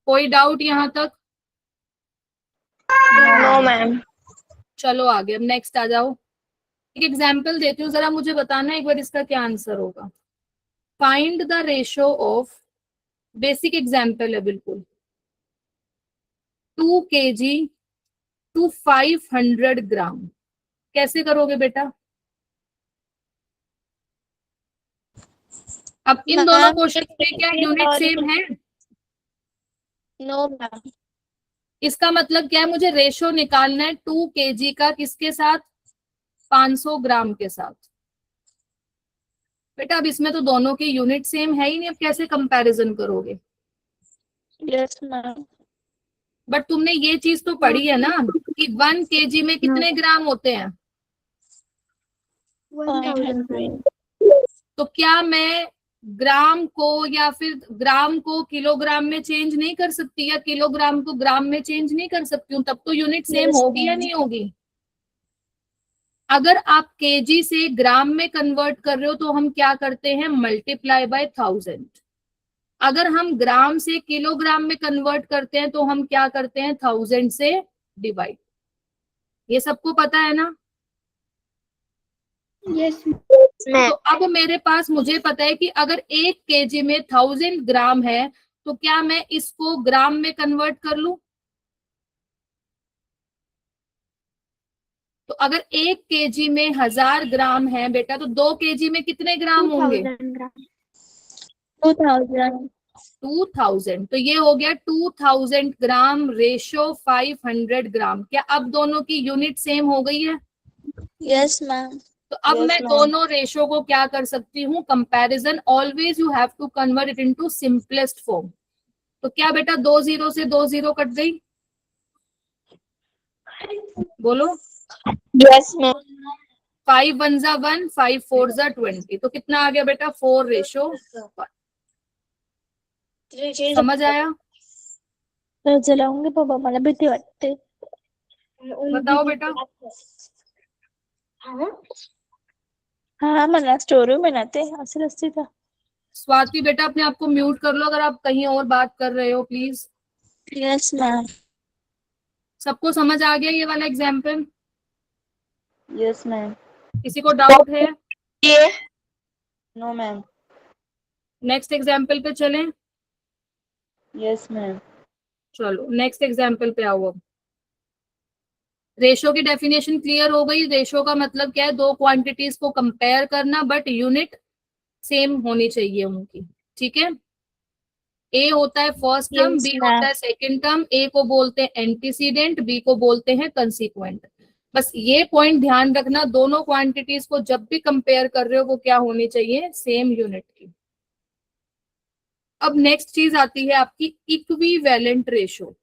कोई डाउट यहाँ तक? No ma'am. चलो आगे, अब नेक्स्ट आ जाओ। एक एग्जाम्पल देती हूँ, जरा मुझे बताना एक बार इसका क्या आंसर होगा। Find the ratio of, basic example है बिल्कुल, 2 kg टू 500 ग्राम। कैसे करोगे बेटा? अब इन दोनों मैम क्वेश्चन में क्या यूनिट सेम है? No ma'am. इसका मतलब क्या है, मुझे रेशो निकालना है 2 kg का किसके साथ? 500 ग्राम के साथ। बेटा अब इसमें तो दोनों की यूनिट सेम है ही नहीं, अब कैसे कंपैरिजन करोगे? Yes ma'am. बट तुमने ये चीज तो पढ़ी है ना कि 1 kg में कितने ग्राम होते हैं? 500। तो क्या मैं ग्राम को या फिर ग्राम को किलोग्राम में चेंज नहीं कर सकती, या किलोग्राम को ग्राम में चेंज नहीं कर सकती हूँ? तब तो यूनिट सेम यस होगी या मैम। नहीं होगी? अगर आप केजी से ग्राम में कन्वर्ट कर रहे हो तो हम क्या करते हैं? Multiply by 1000। अगर हम ग्राम से किलोग्राम में कन्वर्ट करते हैं तो हम क्या करते हैं? 1000 से डिवाइड। ये सबको पता है ना? यस तो अब मेरे पास, मुझे पता है कि अगर 1 kg में 1000 ग्राम है तो क्या मैं इसको ग्राम में कन्वर्ट कर लूं? तो अगर 1 kg में 1000 ग्राम है बेटा, तो 2 kg में कितने ग्राम होंगे? 2000। 2000। तो ये हो गया 2000 ग्राम रेशो 500 ग्राम। क्या अब दोनों की यूनिट सेम हो गई है? Yes ma'am. तो अब मैं दोनों रेशो को क्या कर सकती हूँ? Comparison. Always you have to convert it into simplest form. तो क्या बेटा 2 0 से 2 0 कट गई? बोलो। Yes ma'am. 5 1 जा 1, 5 4 जा 20। तो कितना आ गया बेटा? 4:1। समझ आया? जलाऊंगे पापा, मला भीती वाटते. बताओ बेटा। हाँ मला स्टोरी बनाते असं असते का? स्वाति बेटा अपने आप को म्यूट कर लो अगर आप कहीं और बात कर रहे हो प्लीज। Yes ma'am. सबको समझ आ गया ये वाला एग्जाम्पल? Yes ma'am. किसी को डाउट है? ये नो मैम। नेक्स्ट एग्जाम्पल पे चलें? Yes ma'am. चलो नेक्स्ट एग्जाम्पल पे आओ। अब रेशो की डेफिनेशन क्लियर हो गई। रेशो का मतलब क्या है? दो क्वांटिटीज को कंपेयर करना बट यूनिट सेम होनी चाहिए उनकी। ठीक है? ए होता है first term, yes B ma'am. होता है सेकंड टर्म। ए को बोलते हैं एंटीसीडेंट, बी को बोलते हैं कंसीक्वेंट। बस ये पॉइंट ध्यान रखना, दोनों क्वांटिटीज को जब भी कंपेयर कर रहे हो वो क्या होनी चाहिए? सेम यूनिट की। अब नेक्स्ट चीज आती है आपकी इक्विवेलेंट रेशो।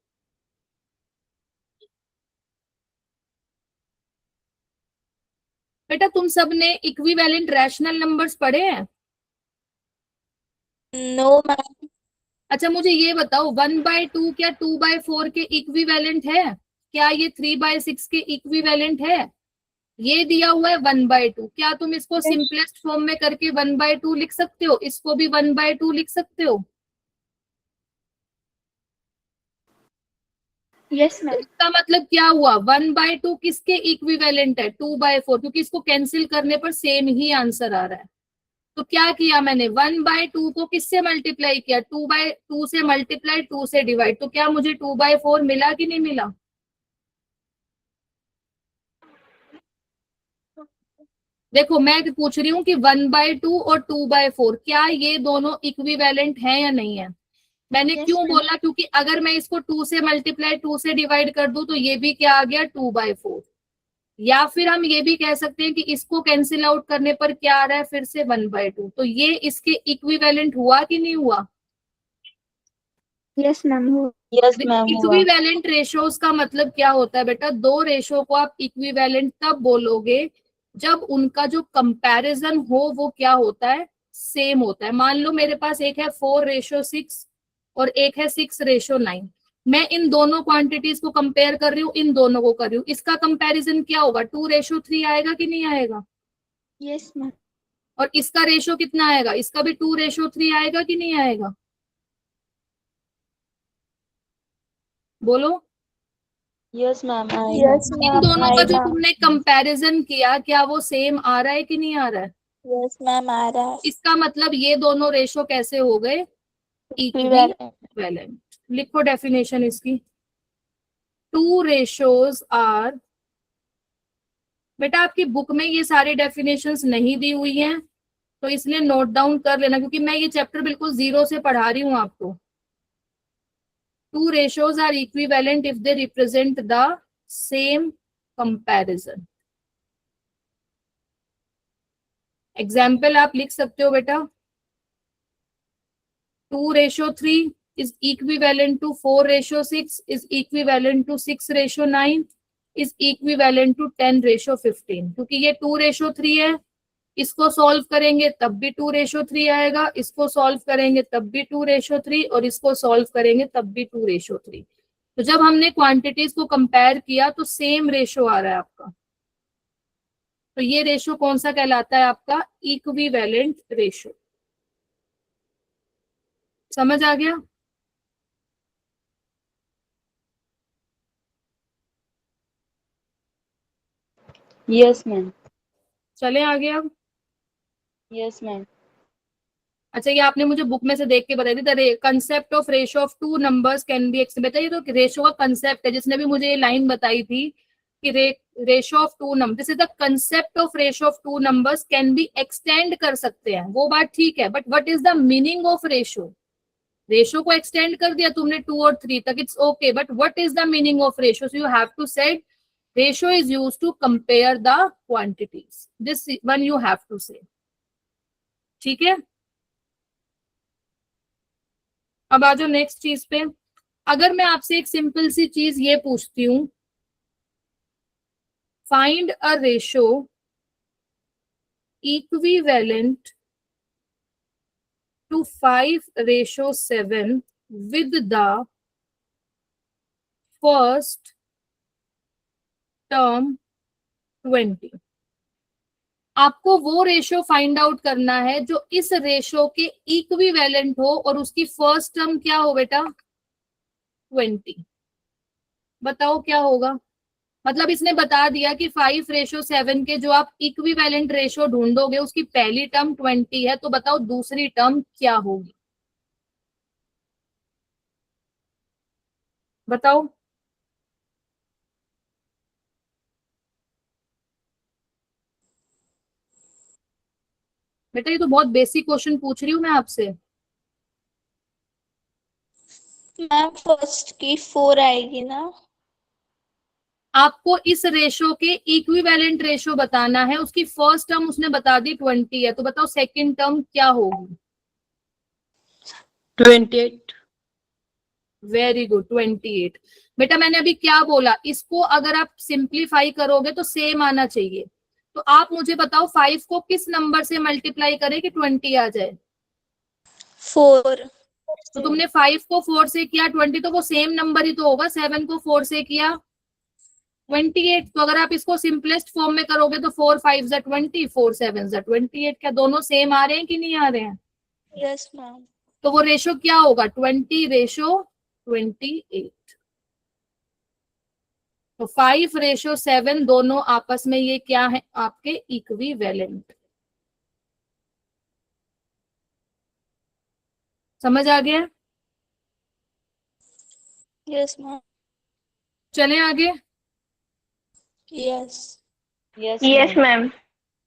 बेटा तुम सब ने इक्विवेलेंट रैशनल नंबर्स पढ़े हैं? No ma'am. अच्छा मुझे ये बताओ, 1/2 क्या 2/4 के इक्विवेलेंट है? क्या ये 3/6 के इक्विवेलेंट है? ये दिया हुआ है 1/2। क्या तुम इसको सिंपलेस्ट फॉर्म में करके 1/2 लिख सकते हो? इसको भी 1/2 लिख सकते हो? यस तो मैम। इसका मतलब क्या हुआ? 1/2 किसके इक्विवेलेंट है? 2/4, क्योंकि इसको कैंसिल करने पर सेम ही आंसर आ रहा है। तो क्या किया मैंने? 1/2 को किससे मल्टीप्लाई किया? 2/2 से मल्टीप्लाई, 2 से डिवाइड। तो क्या मुझे 2/4 मिला कि नहीं मिला? देखो मैं पूछ रही हूँ कि 1/2 और 2/4 क्या ये दोनों इक्विवेलेंट हैं या नहीं है? मैंने यस क्यों मैम। बोला? क्योंकि अगर मैं इसको 2 से मल्टीप्लाई, 2 से डिवाइड कर दूं तो ये भी क्या आ गया? 2/4। या फिर हम ये भी कह सकते हैं कि इसको कैंसिल आउट करने पर क्या आ रहा है? फिर से 1/2। तो ये इसके इक्विवेलेंट हुआ कि नहीं हुआ? Yes ma'am. यस मैम हुआ। इक्विवेलेंट रेशोज का मतलब क्या होता है बेटा? दो रेशो को आप इक्विवेलेंट तब बोलोगे जब उनका जो कंपैरिजन हो वो क्या होता है? सेम होता है। मान लो मेरे पास एक है 4:6 और एक है 6:9। मैं इन दोनों क्वांटिटीज को कंपेयर कर रही हूँ, इन दोनों को कर रही हूँ। इसका कंपैरिजन क्या होगा? 2:3 आएगा कि नहीं आएगा? Yes ma'am. और इसका रेशो कितना आएगा? इसका भी 2:3 आएगा कि नहीं आएगा? बोलो। Yes ma'am I yes in ma'am दोनों का आई जो मैम। तुमने कंपैरिजन किया, क्या वो सेम आ रहा है कि नहीं आ रहा है? यस मैम आ रहा है। इसका मतलब ये दोनों रेशो कैसे हो गए? इक्विवेलेंट। इक्विवेलेंट। लिखो डेफिनेशन इसकी। टू रेशोज आर, बेटा आपकी बुक में ये सारी डेफिनेशंस नहीं दी हुई हैं, तो इसलिए नोट डाउन कर लेना, क्योंकि मैं ये चैप्टर बिल्कुल जीरो से पढ़ा रही हूँ आपको। Two ratios are equivalent if they represent the same comparison. Example आप लिख सकते हो बेटा। 2:3 is equivalent to 4:6 is equivalent to 6:9 is equivalent to 10:15, क्योंकि ये 2:3 है। इसको सॉल्व करेंगे तब भी 2:3 आएगा, इसको सॉल्व करेंगे तब भी 2:3, और इसको सॉल्व करेंगे तब भी 2:3। तो जब हमने क्वांटिटीज को कंपेयर किया तो सेम रेशो आ रहा है आपका। तो ये रेशो कौन सा कहलाता है आपका? Equivalent ratio. समझ आ गया? Yes ma'am. चले आगे अब। Yes ma'am. अच्छा, ये आपने मुझे बुक में से देख के बताई थी। The concept of ratio of two numbers can B बताइए, तो रेशो का कंसेप्ट है। जिसने भी मुझे ये लाइन बताई थी कि ratio of two number, this is the concept of ratio of two numbers can be extend कर सकते हैं, वो बात ठीक है, but what is the meaning of ratio? Ratio को एक्सटेंड कर दिया तुमने 2 और 3 तक, it's okay, but what is the meaning of ratio? So you have to said ratio is used to compare the quantities, this one you have to से। ठीक है, अब आ जाओ नेक्स्ट चीज पे। अगर मैं आपसे एक सिंपल सी चीज ये पूछती हूँ, find a ratio equivalent to 5:7 with the first term 20। आपको वो रेशो फाइंड आउट करना है जो इस रेशो के इक्विवेलेंट हो और उसकी फर्स्ट टर्म क्या हो बेटा? 20। बताओ क्या होगा? मतलब इसने बता दिया कि 5:7 के जो आप इक्विवेलेंट रेशो ढूंढोगे उसकी पहली टर्म 20 है, तो बताओ दूसरी टर्म क्या होगी? बताओ। बेटा ये तो बहुत बेसिक क्वेश्चन पूछ रही हूँ मैं आपसे। मैम फर्स्ट की 4 आएगी ना? आपको इस रेशो के इक्विवेलेंट रेशो बताना है, उसकी फर्स्ट टर्म उसने बता दी 20 है, तो बताओ सेकंड टर्म क्या होगी? 28। Very good, 28। बेटा मैंने अभी क्या बोला, इसको अगर आप सिंप्लीफाई करोगे तो सेम आना चाहिए। तो आप मुझे बताओ 5 को किस नंबर से मल्टीप्लाई करें कि 20 आ जाए? 4। तो तुमने 5 को 4 से किया, 20 तो वो सेम नंबर ही तो होगा। 7 को 4 से किया 28। तो अगर आप इसको सिंपलेस्ट फॉर्म में करोगे तो 4 5 जा 20, 4 7 जा 28। क्या दोनों सेम आ रहे हैं कि नहीं आ रहे हैं? Yes ma'am. तो वो रेशो क्या होगा? 20:28। तो 5:7 दोनों आपस में ये क्या है? आपके इक्विवेलेंट। समझ आ गया? Yes ma'am. चले आगे। यस। Yes ma'am.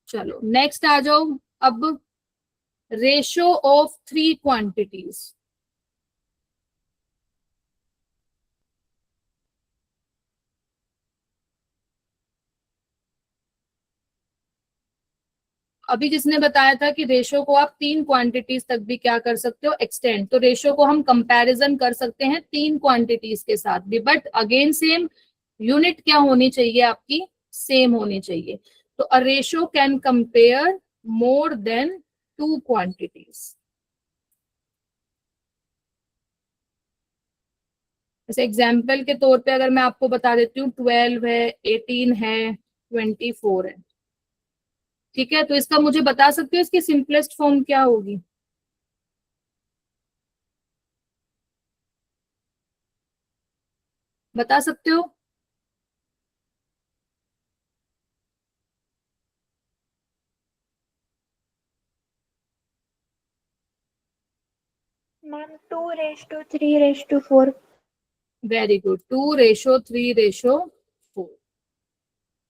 चलो नेक्स्ट आ जाओ। अब रेशो ऑफ 3 क्वांटिटीज। अभी जिसने बताया था कि रेशो को आप 3 क्वांटिटीज तक भी क्या कर सकते हो? एक्सटेंड। तो रेशो को हम कंपैरिजन कर सकते हैं 3 क्वांटिटीज के साथ भी, बट अगेन सेम, यूनिट क्या होनी चाहिए आपकी? सेम होनी चाहिए। तो a ratio can compare more than 2 quantities. जैसे एग्जाम्पल के तौर पे अगर मैं आपको बता देती हूँ 12 है, 18 है, 24 है। ठीक है, तो इसका मुझे बता सकते हो इसकी सिंपलेस्ट फॉर्म क्या होगी? बता सकते हो? मैम 2:3:4। Very good, 2:3:4।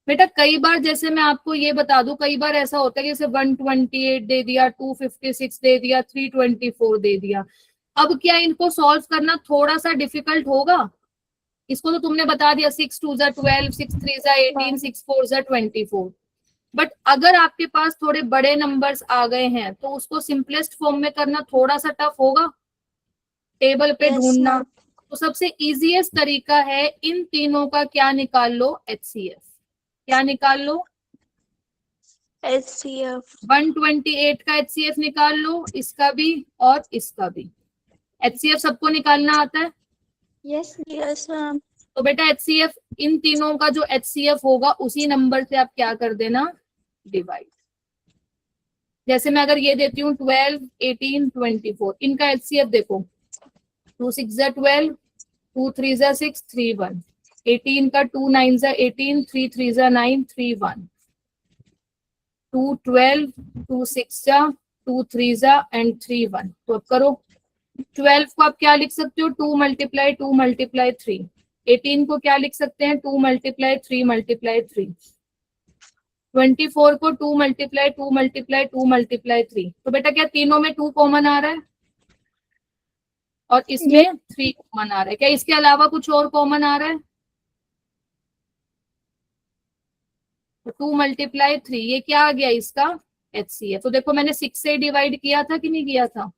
बेटा कई बार, जैसे मैं आपको ये बता दूं, कई बार ऐसा होता है कि जैसे 128 दे दिया, 256 दे दिया, 324 दे दिया। अब क्या इनको सॉल्व करना थोड़ा सा डिफिकल्ट होगा? इसको तो तुमने बता दिया, 6×2 = 12, 6×3 = 18, 6×4 = 24। बट अगर आपके पास थोड़े बड़े नंबर्स आ गए हैं तो उसको सिंपलेस्ट फॉर्म में करना थोड़ा सा टफ होगा, टेबल पे Yes, ढूंढना। ma'am. तो सबसे इजीएस्ट तरीका है, इन तीनों का क्या निकाल लो, HCF। क्या निकाल लो? HCF. 128 का HCF निकाल लो, इसका भी और इसका भी। HCF सबको निकालना आता है? Yes, ma'am. तो बेटा HCF, इन तीनों का जो HCF होगा उसी नंबर से आप क्या कर देना, डिवाइड। जैसे मैं अगर ये देती हूँ 12, 18, 24, इनका HCF देखो, 2 6 = 12, 2 3 = 6, 3 1। 18 का 2 9 = 18, 3 3 = 9, 3 1। 2 12, 2 6 2 3 एंड 3 1। तो अब करो, 12 को आप क्या लिख सकते हो, 2 × 2 × 3। 18 को क्या लिख सकते हैं, 2 × 3 × 3। 24 को 2 × 2 × 2 × 3। तो बेटा क्या तीनों में 2 कॉमन आ रहा है और इसमें 3 कॉमन आ रहा है? क्या इसके अलावा कुछ और कॉमन आ रहा है? तो 2 × 3, ये क्या आ गया इसका, HCF। तो देखो मैंने 6 से डिवाइड किया था कि नहीं किया था?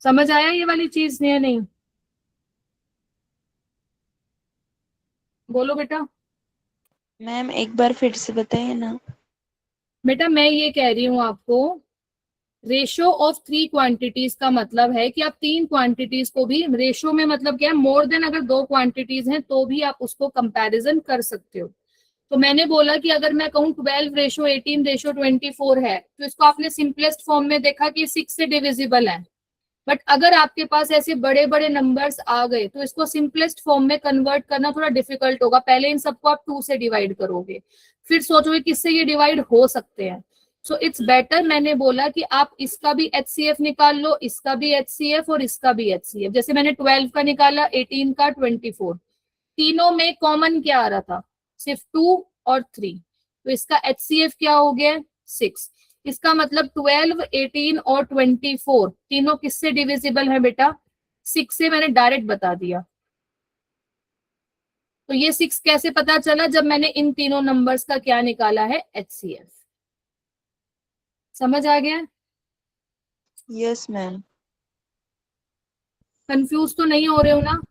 समझ आया ये वाली चीज नहीं? नहीं बोलो बेटा। मैम एक बार फिर से बताइए ना। बेटा मैं ये कह रही हूँ आपको, रेशो ऑफ 3 क्वांटिटीज का मतलब है कि आप 3 क्वांटिटीज को भी रेशो में, मतलब क्या है, मोर देन अगर 2 क्वांटिटीज हैं तो भी आप उसको कंपैरिजन कर सकते हो। तो मैंने बोला कि अगर मैं कहूँ 12:18:24 है, तो इसको आपने सिंपलेस्ट फॉर्म में देखा कि 6 से डिविजिबल है। बट अगर आपके पास ऐसे बड़े बड़े नंबर्स आ गए तो इसको सिंपलेस्ट फॉर्म में कन्वर्ट करना थोड़ा डिफिकल्ट होगा। पहले इन सबको आप 2 से डिवाइड करोगे, फिर सोचोगे किससे ये डिवाइड हो सकते हैं। सो इट्स बेटर, मैंने बोला कि आप इसका भी HCF निकाल लो, इसका भी HCF और इसका भी HCF। जैसे मैंने 12 का निकाला, 18 का, 24, तीनों में कॉमन क्या आ रहा था, सिर्फ 2 और 3। तो इसका HCF क्या हो गया, 6। इसका मतलब 12, 18 और 24 तीनों किससे डिविजिबल है बेटा, 6 से। मैंने डायरेक्ट बता दिया। तो ये 6 कैसे पता चला, जब मैंने इन तीनों नंबर्स का क्या निकाला है, HCF। समझ आ गया? Yes ma'am. कंफ्यूज तो नहीं हो रहे हो ना?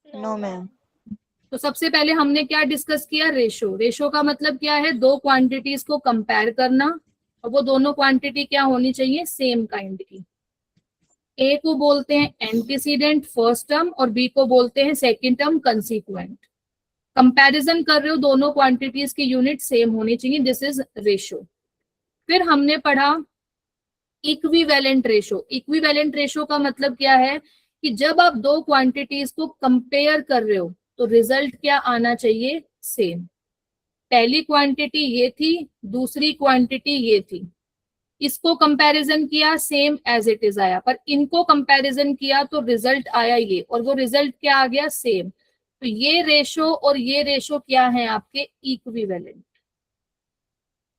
No ma'am. तो सबसे पहले हमने क्या डिस्कस किया, रेशो। रेशो का मतलब क्या है, 2 क्वांटिटीज को कंपेयर करना, और वो दोनों क्वांटिटी क्या होनी चाहिए, सेम काइंड की। ए को बोलते हैं एंटीसीडेंट फर्स्ट टर्म और बी को बोलते हैं सेकेंड टर्म कंसीक्वेंट। कंपैरिजन कर रहे हो, दोनों क्वांटिटीज की यूनिट सेम होनी चाहिए, दिस इज रेशो। फिर हमने पढ़ा इक्विवेलेंट रेशो। इक्विवेलेंट रेशो का मतलब क्या है कि जब आप 2 क्वांटिटीज को कंपेयर कर रहे हो तो रिजल्ट क्या आना चाहिए, सेम। पहली क्वांटिटी ये थी, दूसरी क्वांटिटी ये थी, इसको कंपैरिजन किया, सेम एज इट इज आया। पर इनको कंपैरिजन किया तो रिजल्ट आया ये, और वो रिजल्ट क्या आ गया, सेम। तो ये रेशो और ये रेशो क्या है आपके, इक्विवेलेंट।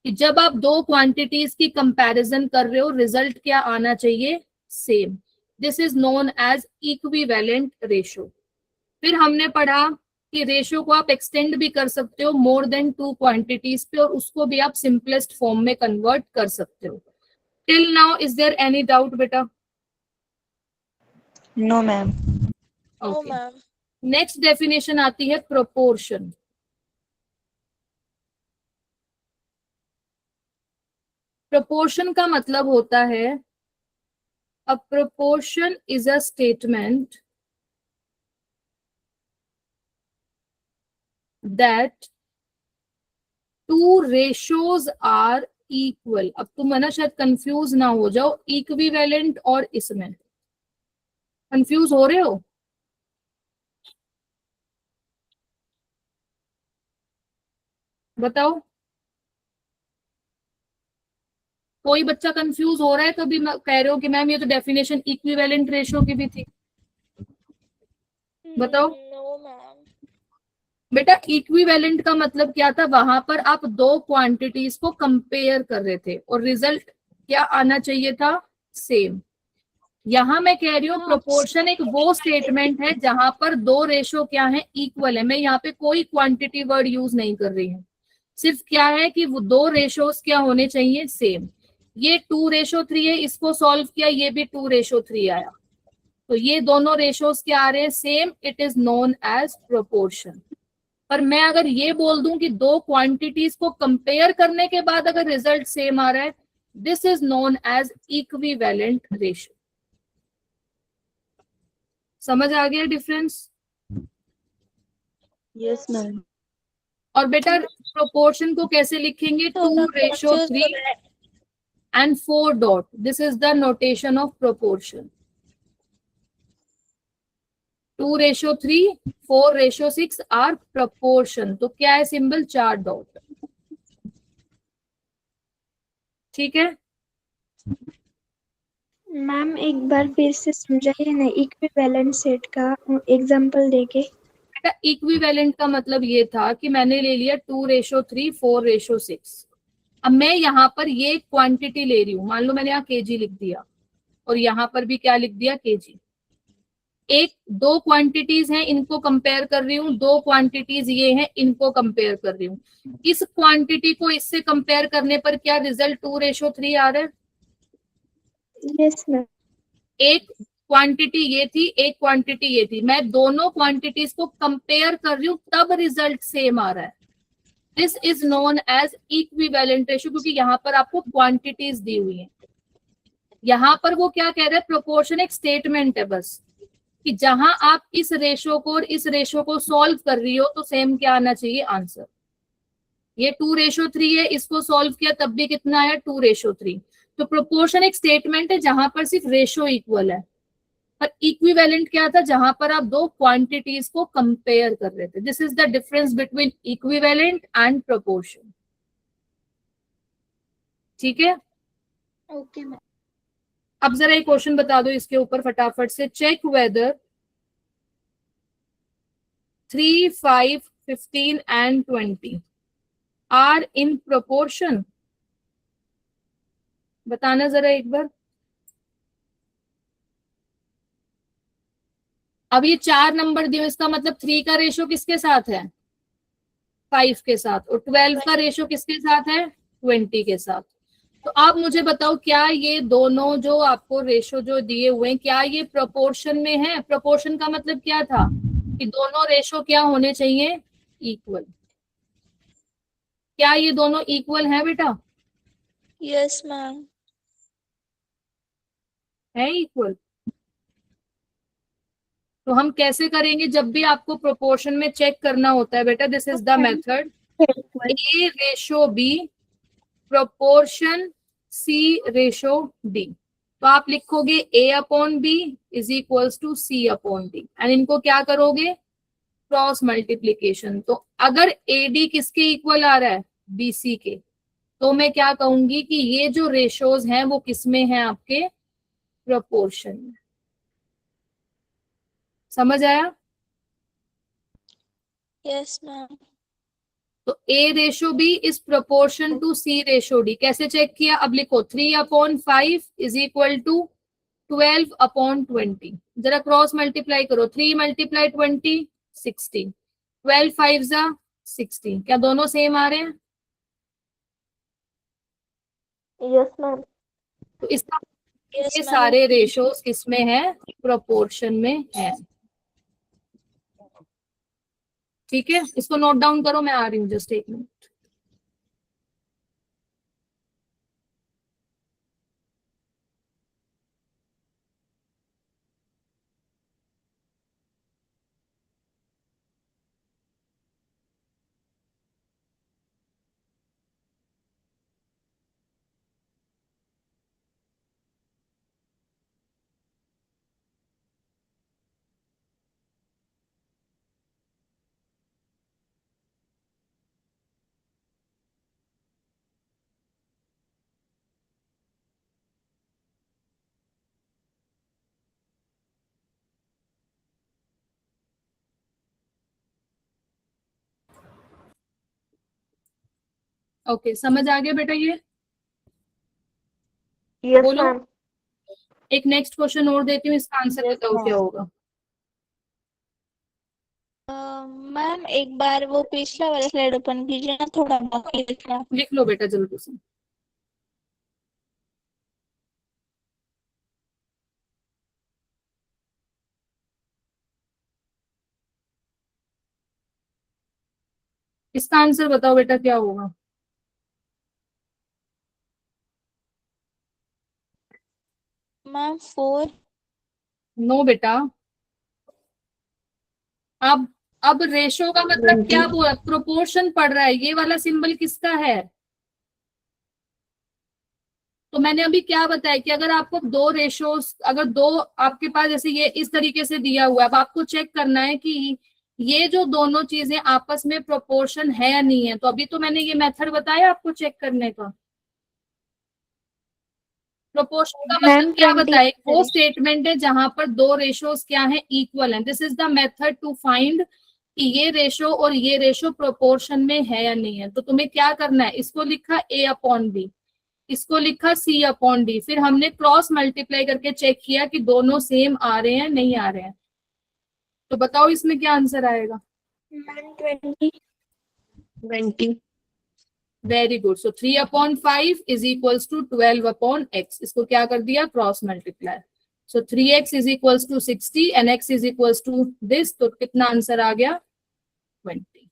कि जब आप 2 क्वांटिटीज की कंपैरिजन कर रहे हो, रिजल्ट क्या आना चाहिए, same. This is known as equivalent ratio. फिर हमने पढ़ा कि रेशो को आप एक्सटेंड भी कर सकते हो मोर देन 2 क्वांटिटीज पे, और उसको भी आप सिंपलेस्ट फॉर्म में कन्वर्ट कर सकते हो। Till now is there any doubt बेटा? No ma'am. No, okay. ma'am. Next definition आती है प्रोपोर्शन। प्रोपोर्शन का मतलब होता है, a proportion is a statement that 2 ratios are equal. अब तुम है ना शायद कंफ्यूज ना हो जाओ इक्विवेलेंट और इसमें। कंफ्यूज हो रहे हो? बताओ, कोई बच्चा कंफ्यूज हो रहा है? कभी कह रहे हो कि मैम ये तो डेफिनेशन इक्विवेलेंट रेशियो की भी थी। बताओ नो मैम। बेटा, इक्विवेलेंट का मतलब क्या था? वहां पर आप दो क्वांटिटीज को कंपेयर कर रहे थे और रिजल्ट क्या आना चाहिए था? सेम। यहां मैं कह रही हूँ प्रोपोर्शन एक वो स्टेटमेंट है जहां पर दो रेशो क्या है? इक्वल है। मैं यहाँ पे कोई क्वांटिटी वर्ड यूज नहीं कर रही हूँ। सिर्फ क्या है कि वो दो रेशोस क्या होने चाहिए? सेम। ये 2:3 है, इसको सॉल्व किया, ये भी 2:3 आया। तो ये दोनों रेशोस क्या आ रहे हैं? Same. It is known as proportion. पर मैं अगर ये बोल दूं कि दो क्वांटिटीज को कंपेयर करने के बाद अगर रिजल्ट सेम आ रहा है, this is known as equivalent ratio. समझ आ गया डिफरेंस? Yes ma'am. और बेटा प्रोपोर्शन को कैसे लिखेंगे? तो मैं 2:3 confused हो रहा है। and 4 dot. This is the notation of proportion. 2:3, 4:6 are proportion. तो क्या है सिंबल? 4 डॉट। ठीक है। मैम एक बार फिर से समझाइए ना इक्विवेलेंट सेट का एग्जांपल देके। बेटा इक्विवेलेंट का मतलब ये था कि मैंने ले लिया 2:3, 4:6। अब मैं यहाँ पर ये क्वांटिटी ले रही हूँ, मान लो मैंने यहाँ केजी लिख दिया और यहाँ पर भी क्या लिख दिया? केजी। एक दो क्वांटिटीज हैं, इनको कंपेयर कर रही हूँ, दो क्वांटिटीज ये हैं, इनको कंपेयर कर रही हूँ। इस क्वांटिटी को इससे कंपेयर करने पर क्या रिजल्ट 2:3 आ रहा है? Yes ma'am. एक क्वांटिटी ये थी, एक क्वांटिटी ये थी, मैं दोनों क्वांटिटीज को कंपेयर कर रही हूँ, तब रिजल्ट सेम आ रहा है। This is known as equivalent ratio, क्योंकि यहाँ पर आपको क्वांटिटीज दी हुई है। यहाँ पर वो क्या कह रहे हैं? प्रोपोर्शन एक स्टेटमेंट है बस, कि जहां आप इस रेशो को और इस रेशो को सॉल्व कर रही हो तो सेम क्या आना चाहिए? आंसर। ये 2:3 है, इसको सॉल्व किया तब भी कितना आया? 2:3। तो प्रोपोर्शन एक स्टेटमेंट है जहां पर सिर्फ रेशो इक्वल है। पर इक्विवेलेंट क्या था? जहां पर आप दो क्वांटिटीज को कंपेयर कर रहे थे। This is the difference between equivalent and proportion. ठीक है। Okay ma'am. अब जरा एक क्वेश्चन बता दो इसके ऊपर फटाफट से। Check whether 3, 5, 15 and 20 are in proportion. बताना जरा एक बार। अब ये 4 नंबर दिए, इसका मतलब 3 का रेशो किसके साथ है? 5 के साथ। और 12 का रेशो किसके साथ है? 20 के साथ। तो आप मुझे बताओ, क्या ये दोनों जो आपको रेशो जो दिए हुए हैं, क्या ये प्रोपोर्शन में है? प्रोपोर्शन का मतलब क्या था? कि दोनों रेशो क्या होने चाहिए? इक्वल। क्या ये दोनों इक्वल है बेटा? Yes ma'am. है इक्वल। तो हम कैसे करेंगे जब भी आपको प्रोपोर्शन में चेक करना होता है बेटा? This is the method. A ratio B proportion C ratio D. तो आप लिखोगे A upon B is equals to C upon D, and इनको क्या करोगे? Cross multiplication. तो अगर ए डी किसके इक्वल आ रहा है? बीसी के। तो मैं क्या कहूंगी कि ये जो रेशोज हैं वो किसमें हैं? आपके प्रोपोर्शन में। समझ आया? Yes ma'am. तो A ratio B is proportion to C ratio D. कैसे चेक किया? अब लिखो 3/5 इज इक्वल टू 12/20। जरा क्रॉस मल्टीप्लाई करो। 3 × 20 60, 12 5 जा 60। क्या दोनों सेम आ रहे हैं? Yes ma'am. तो इसका यस ये मैम। सारे रेशोस किसमें है? प्रोपोर्शन में है। ठीक है, इसको नोट डाउन करो, मैं आ रही हूँ जस्ट एक मिनट। ओके, समझ आ गया बेटा ये? यस बोलो। मैम। एक नेक्स्ट क्वेश्चन और देती हूँ, इसका आंसर Yes, बताओ ma'am. क्या होगा। मैम एक बार वो पिछला वाला स्लाइड ओपन कीजिए ना, थोड़ा बाकी लिखना। लिख लो बेटा जल्दी से। इसका आंसर बताओ बेटा क्या होगा। मैम 4। नो बेटा। अब रेशो का मतलब क्या बोला, प्रोपोर्शन पढ़ रहा है, ये वाला सिंबल किसका है। तो मैंने अभी क्या बताया कि अगर आपको दो रेशोस, अगर दो आपके पास जैसे ये इस तरीके से दिया हुआ है, अब आपको चेक करना है कि ये जो दोनों चीजें आपस में प्रोपोर्शन है या नहीं है। तो अभी तो मैंने ये मेथड बताया आपको चेक करने का। प्रोपोर्शन का मतलब मैम क्या 20 बताए, वो स्टेटमेंट है जहां पर दो रेशोस क्या है, इक्वल है। This is the method to find कि ये रेशो और ये रेशो प्रोपोर्शन में है या नहीं है। तो तुम्हें क्या करना है, इसको लिखा a अपॉन b, इसको लिखा c अपॉन d, फिर हमने क्रॉस मल्टीप्लाई करके चेक किया कि दोनों सेम आ रहे हैं नहीं आ रहे हैं। तो बताओ इसमें क्या आंसर आएगा। Ma'am 20 20। Very good. So 3/5 is equals to 12 upon x, इसको क्या कर दिया, cross multiply. So 3x is equals to 60 and x is equals to this, तो कितना आंसर आ गया, 20।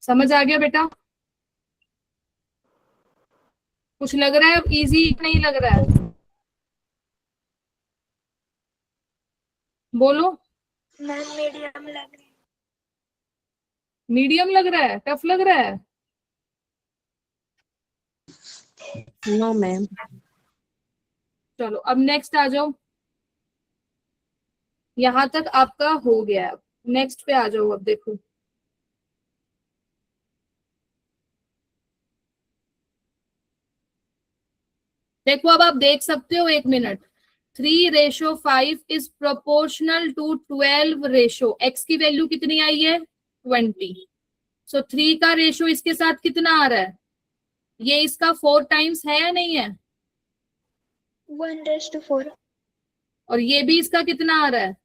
समझ आ गया बेटा? कुछ लग रहा है इजी, नहीं लग रहा है, बोलो। मैम मीडियम लग रही मीडियम लग रहा है, टफ लग रहा है? No ma'am. चलो अब नेक्स्ट आ जाओ। यहां तक आपका हो गया है, नेक्स्ट पे आ जाओ। अब देखो, देखो अब आप देख सकते हो, 1 minute. 3:5 is proportional to 12 ratio, x की वैल्यू कितनी आई है, 20। सो 3 का रेशो इसके साथ कितना आ रहा है, ये इसका 4 टाइम्स है या नहीं है, 1:4 और ये भी इसका कितना आ रहा है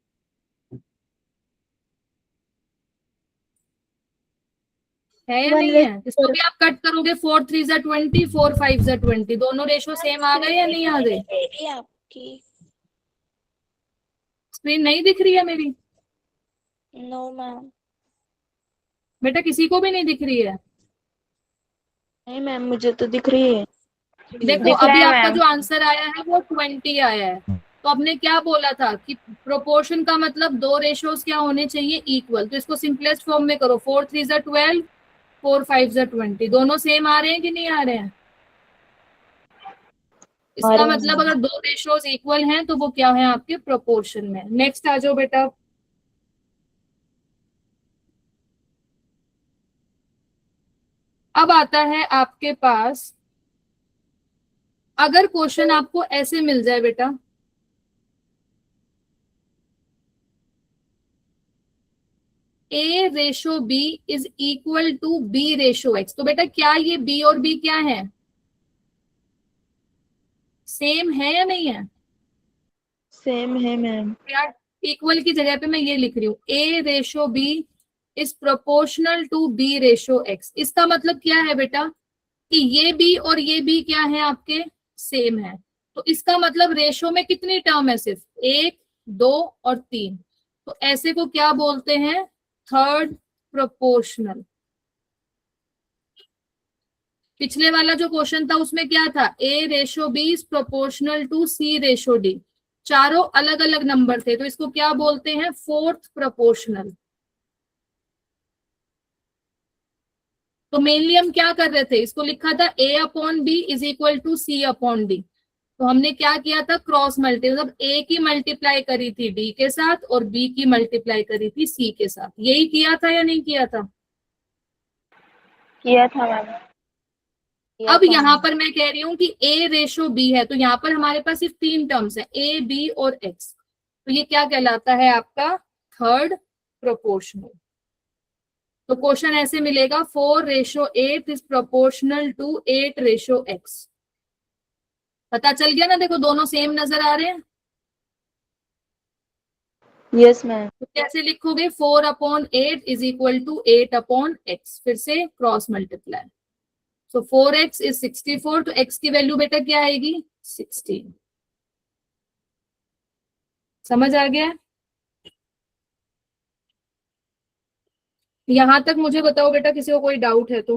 या नहीं है। इसको भी आप कट करोगे, 4 3 जा 20, 4 5 जा 20, दोनों रेशो सेम आ गए या नहीं आ गए। मेरी आपकी। स्क्रीन नहीं दिख रही है मेरी नो मैम। बेटा, किसी को भी नहीं दिख रही है। नहीं मैम, मुझे तो दिख रही है। देखो दिख रहा अभी है आपका मैम। जो आंसर आया है वो 20 आया है। तो आपने क्या बोला था कि प्रोपोर्शन का मतलब दो रेशोज क्या होने चाहिए, इक्वल। तो इसको सिंपलेस्ट फॉर्म में करो, 4 3 जा 12, 4 5 जा 20, दोनों सेम आ रहे हैं कि नहीं आ रहे हैं। इसका और मतलब अगर दो रेशोज इक्वल हैं तो वो क्या है, आपके प्रोपोर्शन में। नेक्स्ट आ जाओ बेटा। अब आता है आपके पास, अगर क्वेश्चन आपको ऐसे मिल जाए बेटा, a ratio b is equal to b ratio x, तो बेटा क्या ये b और b क्या है, सेम है या नहीं है। सेम है मैम। यार इक्वल की जगह पे मैं ये लिख रही हूँ, a ratio b is proportional to b ratio x। इसका मतलब क्या है बेटा कि ये b और ये b क्या है, आपके सेम है। तो इसका मतलब रेशो में कितनी टर्म है, सिर्फ 1 2 और 3। तो ऐसे को क्या बोलते हैं, थर्ड प्रोपोर्शनल। पिछले वाला जो क्वेश्चन था उसमें क्या था, a ratio b is proportional to c ratio d, चारों अलग अलग नंबर थे, तो इसको क्या बोलते हैं, फोर्थ प्रोपोर्शनल। तो मेनली हम क्या कर रहे थे, इसको लिखा था a upon b is equal to c upon d। तो हमने क्या किया था, क्रॉस मल्टी, मतलब a की मल्टीप्लाई करी थी d के साथ और b की मल्टीप्लाई करी थी c के साथ। यही किया था या नहीं किया था। किया था मैम। अब यहाँ पर मैं कह रही हूँ कि a रेशो b है, तो यहाँ पर हमारे पास सिर्फ 3 टर्म्स है, a b और x। तो ये क्या कहलाता है आपका, थर्ड प्रोपोर्शनल। तो क्वेश्चन ऐसे मिलेगा 4:8 इज प्रोपोर्शनल टू 8:x। पता चल गया ना, देखो दोनों सेम नजर आ रहे हैं। Yes ma'am. तो कैसे लिखोगे, 4/8 इज इक्वल टू 8/x, फिर से cross multiply. So 4x is 64, तो x की वैल्यू बेटा क्या आएगी, 16। समझ आ गया? यहां तक मुझे बताओ बेटा, किसी को कोई डाउट है तो।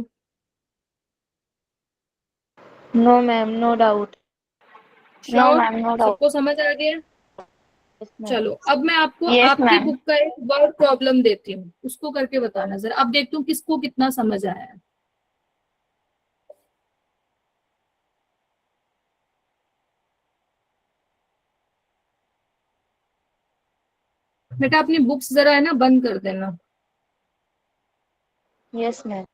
No ma'am, no doubt. No sure? Ma'am, no doubt. सबको समझ आ गया? चलो अब मैं आपको यस आपकी मैम। बुक का एक वर्ड प्रॉब्लम देती हूँ, उसको करके बताना जरा। अब देखती हूँ किसको कितना समझ आया है। बेटा अपनी बुक्स जरा है ना बंद कर देना। Yes ma'am.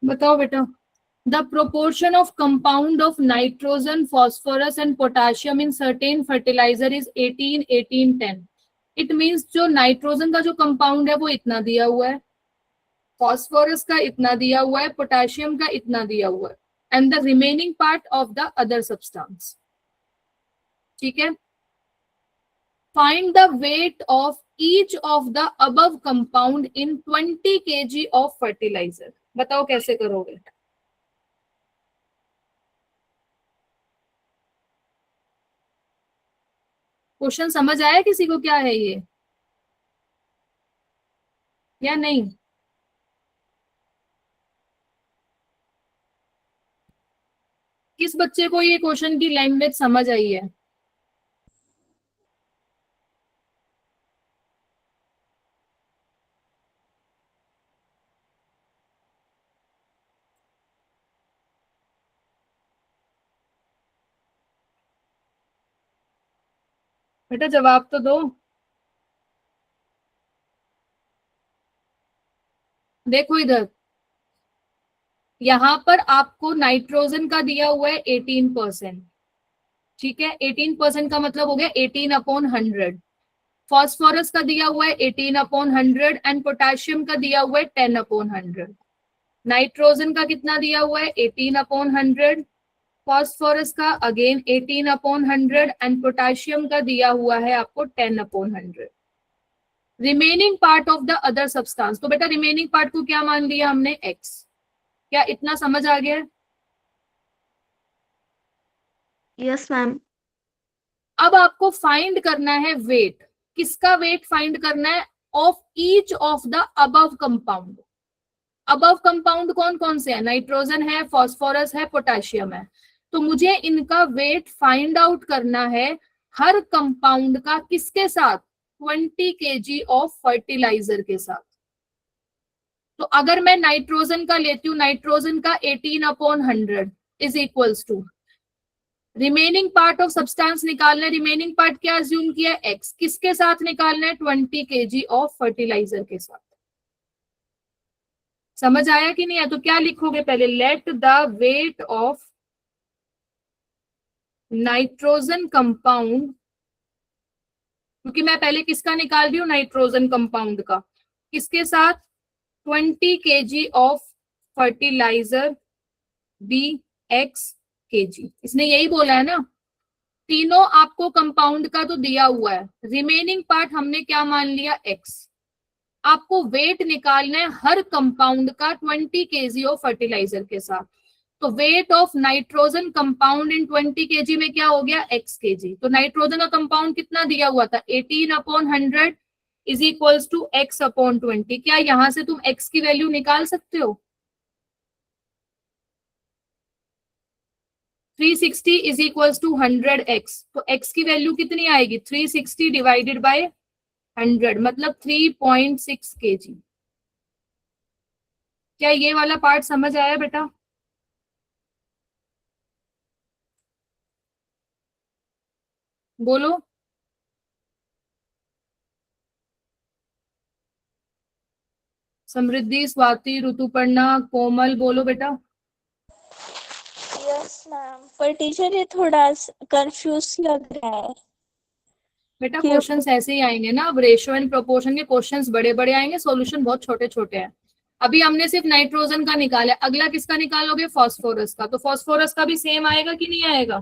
बताओ बेटा, the proportion of compound of nitrogen, phosphorus and potassium in certain fertiliser is 18-18-10। It means जो नाइट्रोजन का जो कंपाउंड है वो इतना दिया हुआ है, फॉस्फोरस का इतना दिया हुआ है, पोटाशियम का इतना दिया हुआ है, and the remaining part of the other substance. ठीक है, find the weight of each of the above compound in 20 kg of fertiliser. बताओ कैसे करोगे। क्वेश्चन समझ आया किसी को क्या है ये या नहीं? किस बच्चे को ये क्वेश्चन की लैंग्वेज समझ आई है? बेटा जवाब तो दो। देखो इधर, यहां पर आपको नाइट्रोजन का दिया हुआ है 18%। ठीक है, 18% का मतलब हो गया 18/100। फॉस्फोरस का दिया हुआ है 18/100 एंड पोटेशियम का दिया हुआ है 10/100। नाइट्रोजन का कितना दिया हुआ है 18/100, फॉस्फोरस का अगेन 18/100 एंड पोटेशियम का दिया हुआ है आपको 10/100। Remaining part of the other substance, तो बेटा रिमेनिंग पार्ट को क्या मान लिया हमने, एक्स। क्या इतना समझ आ गया? Yes ma'am. अब आपको फाइंड करना है वेट। किसका वेट फाइंड करना है? Of each of the above compound. Above compound कौन कौन से है? नाइट्रोजन है, फॉस्फोरस है, पोटेशियम है। तो मुझे इनका वेट फाइंड आउट करना है हर कंपाउंड का, किसके साथ? 20 kg ऑफ फर्टिलाइजर के साथ। तो अगर मैं नाइट्रोजन का लेती हूँ, नाइट्रोजन का 18/100 is equals to, remaining part of substance निकालना है, रिमेनिंग पार्ट क्या अज्यूम किया है? एक्स। किसके साथ निकालना है? 20 kg ऑफ फर्टिलाइजर के साथ। समझ आया कि नहीं है? तो क्या लिखोगे पहले? Let the weight of nitrogen compound, क्योंकि मैं पहले किसका निकाल रही हूँ? नाइट्रोजन कंपाउंड का। किसके साथ? 20 kg of fertiliser be x kg। इसने यही बोला है ना, तीनों आपको कंपाउंड का तो दिया हुआ है, रिमेनिंग पार्ट हमने क्या मान लिया? एक्स। आपको वेट निकालना है हर कंपाउंड का 20 kg ऑफ फर्टिलाइजर के साथ। तो weight of nitrogen compound in 20 kg में क्या हो गया? x kg। तो नाइट्रोजन का कंपाउंड कितना दिया हुआ था? 18/100 इज इक्वल्स टू x/20। क्या यहां से तुम x की वैल्यू निकाल सकते हो? 360 इज इक्वल्स टू 100x। तो x की वैल्यू कितनी आएगी? 360 डिवाइडेड बाय 100, मतलब 3.6 kg। क्या ये वाला पार्ट समझ आया बेटा? बोलो। समृद्धि, स्वाति, ऋतुपर्णा, कोमल, बोलो बेटा। यस मैम, पर टीचर ये थोड़ा कंफ्यूज लग रहा है बेटा कि क्वेश्चंस ऐसे ही आएंगे ना, अब रेशियो एंड प्रोपोर्शन के क्वेश्चंस बड़े बड़े आएंगे, सॉल्यूशन बहुत छोटे छोटे हैं। अभी हमने सिर्फ नाइट्रोजन का निकाला, अगला किसका निकालोगे? फास्फोरस का। तो फास्फोरस का भी सेम आएगा कि नहीं आएगा?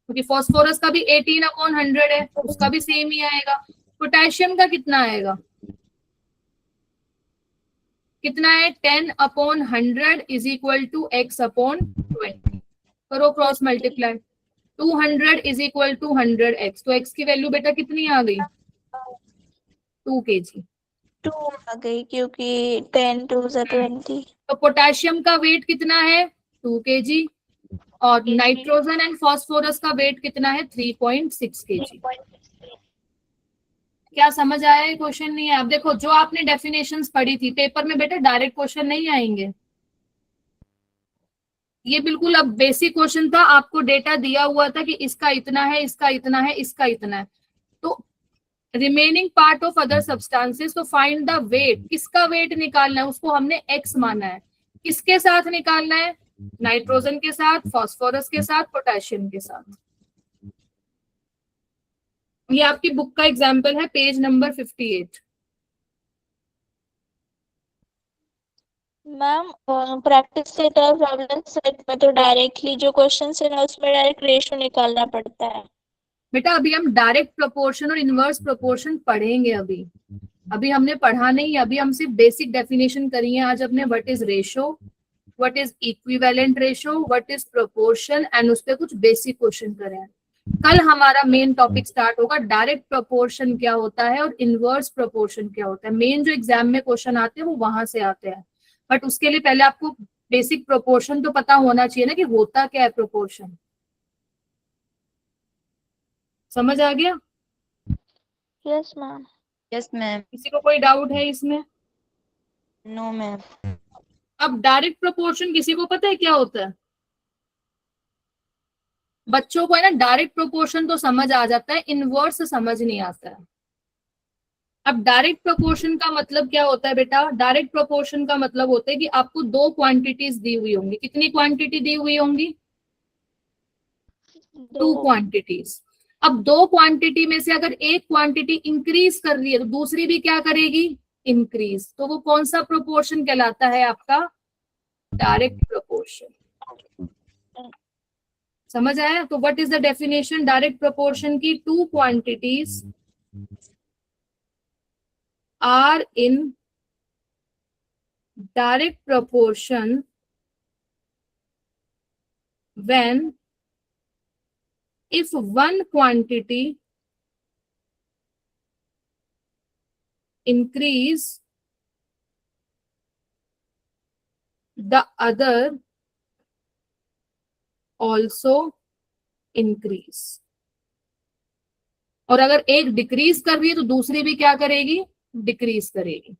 क्योंकि फास्फोरस का भी 18/100 है, उसका भी सेम ही आएगा। पोटेशियम का कितना आएगा? कितना है? 10/100 इज इक्वल टू x/20। करो cross multiply. 200 is equal to 100x। तो x की वैल्यू बेटा कितनी आ गई? 2 kg। 2 आ गई, क्योंकि 10 2 20। तो पोटेशियम का वेट कितना है? 2 kg। और नाइट्रोजन एंड फास्फोरस का वेट कितना है? 3.6 kg। क्या समझ आया? है क्वेश्चन नहीं है? अब देखो, जो आपने डेफिनेशंस पढ़ी थी पेपर में बेटा, डायरेक्ट क्वेश्चन नहीं आएंगे। ये बिल्कुल अब बेसिक क्वेश्चन था, आपको डेटा दिया हुआ था कि इसका इतना है, इसका इतना है, इसका इतना है। तो remaining part of other substances, तो फाइंड द वेट। किसका वेट निकालना है? उसको हमने x माना है। किसके साथ निकालना है? नाइट्रोजन के साथ, फास्फोरस के साथ, पोटेशियम के साथ। ये आपकी बुक का एग्जाम्पल है, page number 58। Ma'am practice set और प्रॉब्लम सेट में तो डायरेक्टली जो क्वेश्चन है ना, उसमें डायरेक्ट रेशियो निकालना पड़ता है। बेटा अभी हम डायरेक्ट प्रोपोर्शन और इनवर्स प्रोपोर्शन पढ़ेंगे। अभी हमने पढ़ा नहीं, अभी हम सिर्फ बेसिक डेफिनेशन करी है आज अपने। What is ratio, what is equivalent ratio, what is proportion, and उस पर कुछ बेसिक क्वेश्चन करे हैं। कल हमारा मेन टॉपिक स्टार्ट होगा, डायरेक्ट प्रोपोर्शन क्या होता है और इनवर्स प्रोपोर्शन क्या होता है। मेन जो एग्जाम में क्वेश्चन आते हैं वो वहां से आते हैं, बट उसके लिए पहले आपको बेसिक प्रोपोर्शन तो पता होना चाहिए ना कि होता क्या है प्रोपोर्शन। समझ आ गया? Yes ma'am. Yes ma'am. किसी को कोई डाउट है इसमें? No ma'am. अब डायरेक्ट प्रोपोर्शन किसी को पता है क्या होता है? बच्चों को है ना, डायरेक्ट प्रोपोर्शन तो समझ आ जाता है, इनवर्स समझ नहीं आता है। अब डायरेक्ट प्रोपोर्शन का मतलब क्या होता है बेटा? डायरेक्ट प्रोपोर्शन का मतलब होता है कि आपको दो क्वांटिटीज दी हुई होंगी। कितनी क्वांटिटी दी हुई होंगी? 2 क्वांटिटीज। अब दो क्वांटिटी में से अगर एक क्वांटिटी इंक्रीज कर रही है तो दूसरी भी क्या करेगी? इंक्रीज। तो वो कौन सा प्रोपोर्शन कहलाता है आपका? Direct proportion. समझ आया? तो what is the definition direct proportion की? Two quantities are in direct proportion when if one quantity increase the other also increase. और अगर एक डिक्रीज कर रही है तो दूसरी भी क्या करेगी, डिक्रीज करेगी।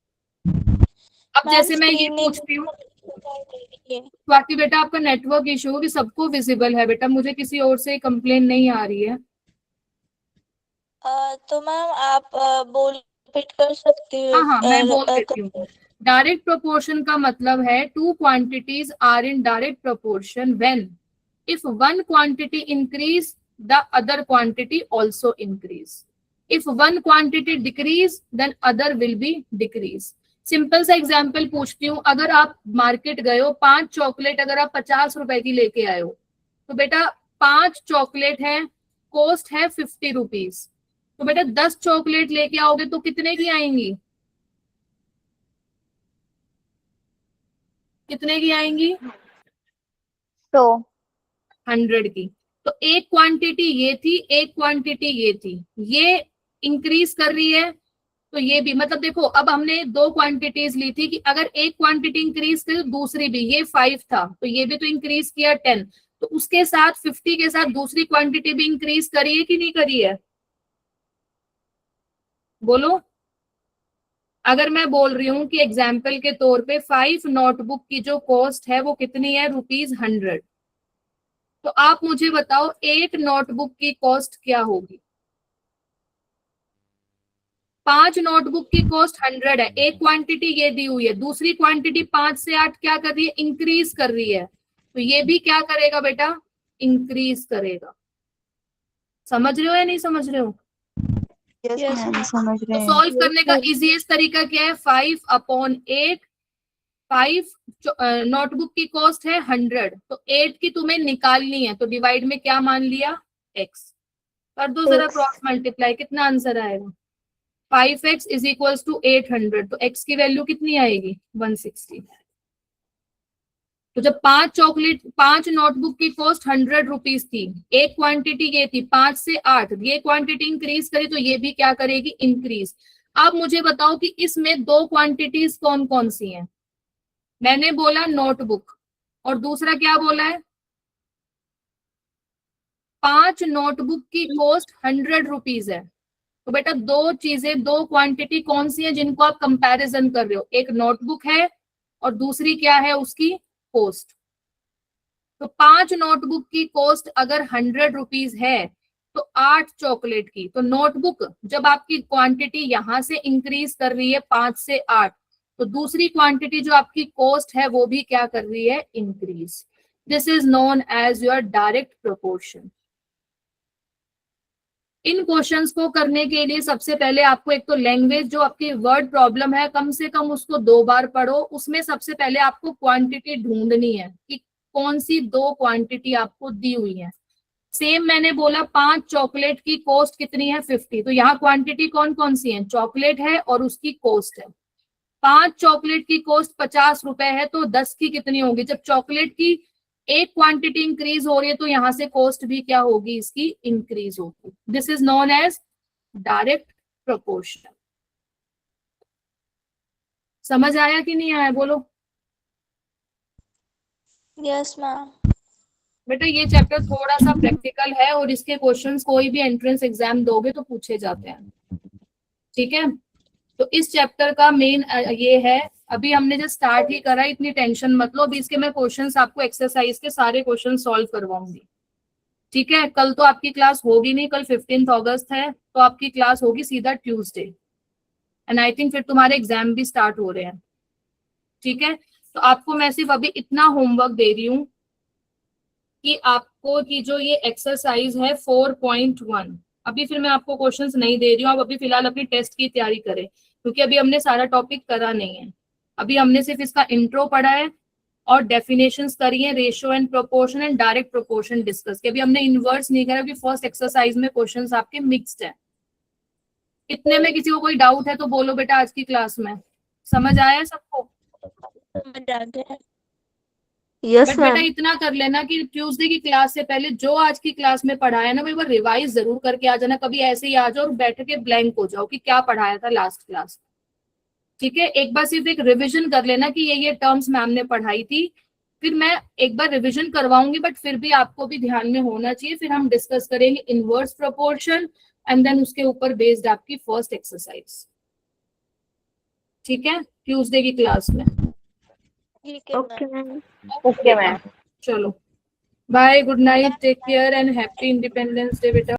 अब जैसे मैं ये पूछती हूँ, स्वाति बेटा आपका नेटवर्क इशू है कि सबको विजिबल है बेटा, मुझे किसी और से कंप्लेन नहीं आ रही है। तो मैम आप बोल रिपीट कर सकती हो? हाँ मैं बोल देती हूँ। डायरेक्ट प्रोपोर्शन का मतलब है two quantities are in direct proportion when if one quantity increase the other quantity also increase, if one quantity decrease then other will be decrease. Simple सा एग्जाम्पल पूछती हूँ, अगर आप मार्केट गए हो 5 चॉकलेट अगर आप 50 रुपए की लेके आए हो तो बेटा 5 चॉकलेट है, कॉस्ट है 50 रुपीज, तो बेटा 10 चॉकलेट लेके आओगे तो कितने की आएंगी, कितने की आएंगी? 100 की। तो एक क्वांटिटी ये थी, एक क्वांटिटी ये थी, ये इंक्रीज कर रही है तो ये भी, मतलब देखो अब हमने 2 क्वांटिटीज ली थी कि अगर एक क्वांटिटी इंक्रीज करी तो दूसरी भी, ये 5 था तो ये भी तो इंक्रीज किया 10, तो उसके साथ 50 के साथ दूसरी क्वांटिटी भी इंक्रीज करी है कि नहीं करी है, बोलो। अगर मैं बोल रही हूँ कि एग्जाम्पल के तौर पे 5 नोटबुक की जो कॉस्ट है वो कितनी है, ₹100, तो आप मुझे बताओ एक नोटबुक की कॉस्ट क्या होगी। 5 नोटबुक की कॉस्ट 100 है, एक क्वांटिटी ये दी हुई है, दूसरी क्वांटिटी 5 से 8 क्या कर रही है, इंक्रीज कर रही है, तो ये भी क्या करेगा बेटा, इंक्रीज करेगा। समझ रहे हो या नहीं समझ रहे हो? यस मैम समझ तो रहे हैं। सॉल्व करने का इजीएस्ट तरीका क्या है, 5/8, 5 नोटबुक की कॉस्ट है 100, तो 8 की तुम्हें निकालनी है, तो डिवाइड में क्या मान लिया, x, कर दो जरा क्रॉस मल्टीप्लाई, कितना आंसर आएगा, 5x इज इक्वल्स टू 800, तो x की वैल्यू कितनी आएगी, 160। तो जब 5 नोटबुक की कॉस्ट 100 रुपीज थी, एक क्वांटिटी ये थी 5 से 8, ये क्वांटिटी इंक्रीज करी तो ये भी क्या करेगी, इंक्रीज। अब मुझे बताओ कि इसमें 2 क्वांटिटीज कौन कौन सी हैं, मैंने बोला नोटबुक और दूसरा क्या बोला है, 5 नोटबुक की कॉस्ट 100 रुपीज है, तो बेटा 2 चीजें, 2 क्वांटिटी कौन सी है जिनको आप कंपैरिजन कर रहे हो, एक नोटबुक है और दूसरी क्या है उसकी कॉस्ट। तो 5 नोटबुक की कॉस्ट अगर 100 रुपीज है तो 8 चॉकलेट की, तो नोटबुक जब आपकी क्वांटिटी यहां से इंक्रीज कर रही है 5 से 8, तो दूसरी क्वांटिटी जो आपकी कॉस्ट है वो भी क्या कर रही है, increase. This is known as your direct proportion. इन क्वेश्चंस को करने के लिए सबसे पहले आपको एक तो लैंग्वेज जो आपकी वर्ड प्रॉब्लम है कम से कम उसको 2 बार पढ़ो, उसमें सबसे पहले आपको क्वांटिटी ढूंढनी है कि कौन सी 2 क्वांटिटी आपको दी हुई है। सेम मैंने बोला 5 चॉकलेट की कॉस्ट कितनी है, 50, तो यहाँ क्वांटिटी कौन कौन सी है, चॉकलेट है और उसकी कॉस्ट है। 5 चॉकलेट की कॉस्ट 50 रुपए है तो 10 की कितनी होगी, जब चॉकलेट की एक क्वांटिटी इंक्रीज हो रही है तो यहां से कॉस्ट भी क्या होगी, इसकी इंक्रीज होगी। This is known as direct proportion. समझ आया कि नहीं आया, बोलो। Yes ma'am. बेटा ये चैप्टर थोड़ा सा प्रैक्टिकल है और इसके क्वेश्चंस कोई भी एंट्रेंस एग्जाम दोगे तो पूछे जाते हैं, ठीक है। तो इस चैप्टर का मेन ये है, अभी हमने जो स्टार्ट ही करा, इतनी टेंशन मत लो, अभी इसके मैं क्वेश्चंस आपको एक्सरसाइज के सारे क्वेश्चन सॉल्व करवाऊंगी, ठीक है। कल तो आपकी क्लास होगी नहीं, कल 15 अगस्त है, तो आपकी क्लास होगी सीधा ट्यूसडे, एंड आई थिंक फिर तुम्हारे एग्जाम भी स्टार्ट हो रहे हैं, ठीक है। तो आपको मैं सिर्फ अभी इतना होमवर्क दे रही हूँ कि आपको की जो ये एक्सरसाइज है 4.1, अभी फिर मैं आपको क्वेश्चंस नहीं दे रही हूँ, आप अभी फिलहाल अपनी टेस्ट की तैयारी करें, क्योंकि अभी हमने सारा टॉपिक करा नहीं है, अभी हमने सिर्फ इसका इंट्रो पढ़ा है और डेफिनेशंस करी है, ratio and proportion and direct proportion discuss किया, अभी हमने इनवर्स नहीं करा, क्योंकि फर्स्ट एक्सरसाइज में क्वेश्चंस आपके मिक्स्ड है। इतने में किसी को कोई डाउट है तो बोलो बेटा, आज की क्लास में समझ आया सबको? समझ आ गया। यस बेटा मैम। इतना कर लेना कि ट्यूसडे की क्लास से पहले जो आज की क्लास में पढ़ाया ना, वो एक बार रिवाइज जरूर करके आ जाना, कभी ऐसे ही आ जाओ और बैठ के ब्लैंक हो जाओ कि क्या पढ़ाया था लास्ट क्लास, ठीक है। एक बार सिर्फ एक रिवीजन कर लेना कि ये टर्म्स मैम ने पढ़ाई थी, फिर मैं एक बार रिवीजन करवाऊंगी, बट फिर भी आपको भी ध्यान में होना चाहिए। फिर हम डिस्कस करेंगे इनवर्स प्रोपोर्शन एंड देन उसके ऊपर बेस्ड आपकी फर्स्ट एक्सरसाइज। ठीक है, ट्यूसडे की क्लास में। ठीक है okay ma'am. Ma'am. Okay ma'am. चलो bye, good night, take care and happy independence day बेटा।